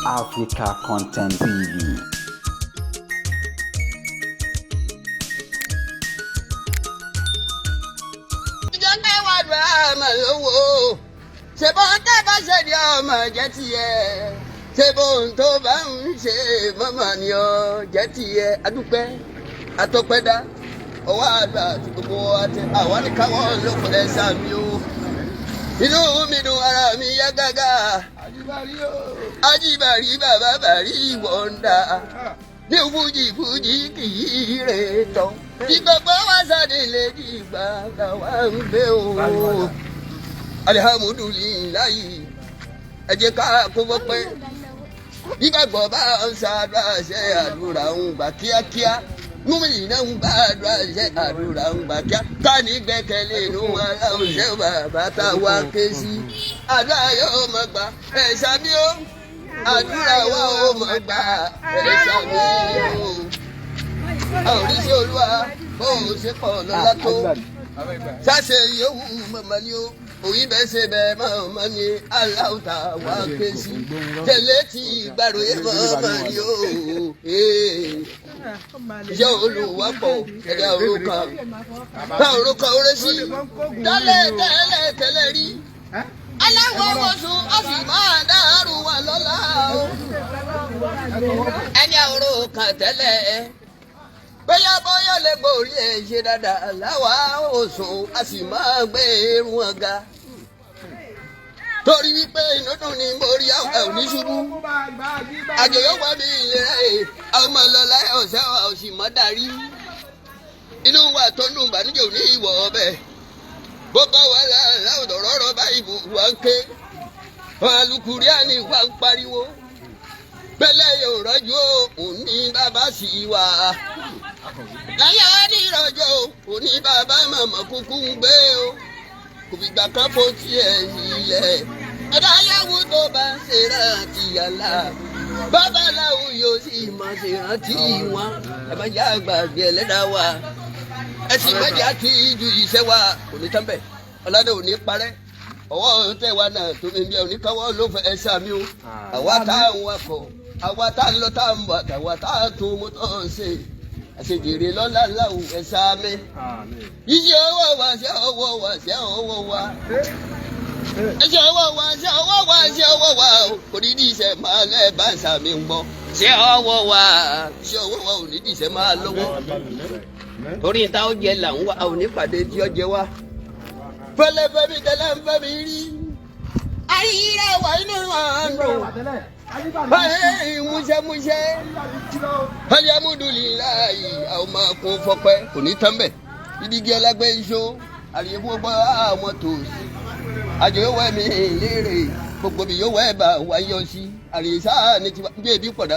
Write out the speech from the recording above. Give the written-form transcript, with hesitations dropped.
Africa Content TV. Sebo tó bá ń ṣe mama ni o jẹ́ tiẹ̀ adúpẹ́ atọ́pẹ́dá ọwọ́ àgbà tí gbogbo àti àwọn ní káwọn ló kọ ẹ sàmì o inú mi dùn ara mi yá gágá ajibari bàbá bàrí wọ́ndà ní fújì kì í rè tán tí gbogbo wa sáde lè dìgbà káwa ń gbé o alihamudulilayi ẹ jẹ́ ká kó bọ́ pẹ́. Nígbàgbọ́ bá ń ṣàdúrà ṣe àdúrà ń gbà kíákíá. Múmìnì náà ń bá àdúrà ṣe àdúrà ń gbà kíá. Ká ní gbẹ́kẹ̀lé inú aláwọ̀ ṣe bàbá tá a wá ké sí. Àdúrà yóò mọ̀ gbà ẹ̀ṣà mi ó. Àdúrà wa ó mọ̀ gbà ẹ̀ṣà mi ó. Àwọn oníṣẹ́ olúwa bó o ṣe pọ̀ lọ́lá tó. Ṣáṣe yòówù mọ̀mọ́ ni ó. Òyìn bẹ́ẹ̀ ṣe bẹ́ẹ̀ mọ̀ ní aláwùtà wá ké sí. Tẹ̀lé tí gbàròyé mọ̀ ní o. Ìyá olùwàpọ̀ ẹ̀dá orúkọ. Bá orúkọ orí sí. Tẹ́lẹ̀ rí. Aláwọ̀ wọ̀sùn ó sì máa dàrú wa lọ́la o. Ẹni àwòrán kan tẹ́lẹ̀. Bóyá lè gbòòrí ẹ̀ ṣe dáadáa láwa òsùn a sì máa gbé irun ọ̀gá. Torí wípé inú dùn ní mórí àwọn ní ṣubú. Àjọyọ̀ wà mí ìlera ẹ̀ àwọn ọmọ lọ́la ọ̀sẹ̀ òsì mọ́ darí. Inú wa tó nù bànújẹ́ òní ìwọ̀ ọbẹ̀. Bó bá wà láwùjọ rọ́rọ́ báyìí bù wá ń ké. Alukuri àní wà ń pariwo. Bẹ́lẹ̀ yóò rọ́jò òní bàbá sì wà. Láyé ní ìrọ̀jò òní bàbá màmá kúkú ń gbé o. Kò fìgbà kan fò tiẹ̀ ilẹ̀. Ẹ̀dá yàwó tó bá ń ṣe rántí yàrá. Babaláwo yóò sì máa ṣe rántí wọn. Ẹ má jẹ́ àgbàgbé ẹlẹ́dàá wa. Ẹ sì má jẹ́ àti ju iṣẹ́ wa kò ní tán bẹ̀. Ọlọ́dẹ ò ní parẹ́. Ọwọ́ tẹ̀ wá náà tó mi bí ẹ oníkàwọ́ ló fẹ́ ẹ sàmì o. Àwa tá à ń wakọ̀, àwa tá à ń lọ tá à ń bọ̀, àwa tá à tó mọ́tò ṣe. Àṣejèrè lọ́la láwù ẹ sàmì. Iṣẹ́ ọwọ́ wa ṣe ọwọ́ wa ṣe ọwọ́ wa. Ṣé ọwọ́ wa ṣe ọwọ́ wa ṣe ọwọ́ wa o. Kò ní di iṣẹ́ máa lẹ́ bá sàmì ń gbọ́. Ṣé ọwọ́ wa ṣé ọwọ́ wa ò ní di iṣẹ́ máa lọ́wọ́. Torí ìta ó jẹ là ń wá àwọn onípàdé tí ó jẹ wá. Fẹ́lẹ́fẹ́ mi tẹ́lẹ̀ ń fẹ́ mi rí. Ayíra wà inú àánú. Báyìí múṣẹ́múṣẹ́. Alihamudulilayi àwọn máa kún fọpẹ́ kò ní tán bẹ̀. Ibi ọlágbé iṣó. Àlìyé gbogbo àwọn tòsí. Àjò yóò wẹ̀ mí léèrè. Gbogbo mi yóò wẹ̀ bá wáyọ̀ sí. Àlìyé sáà ní ti wá. Bí ebi pọ̀dà.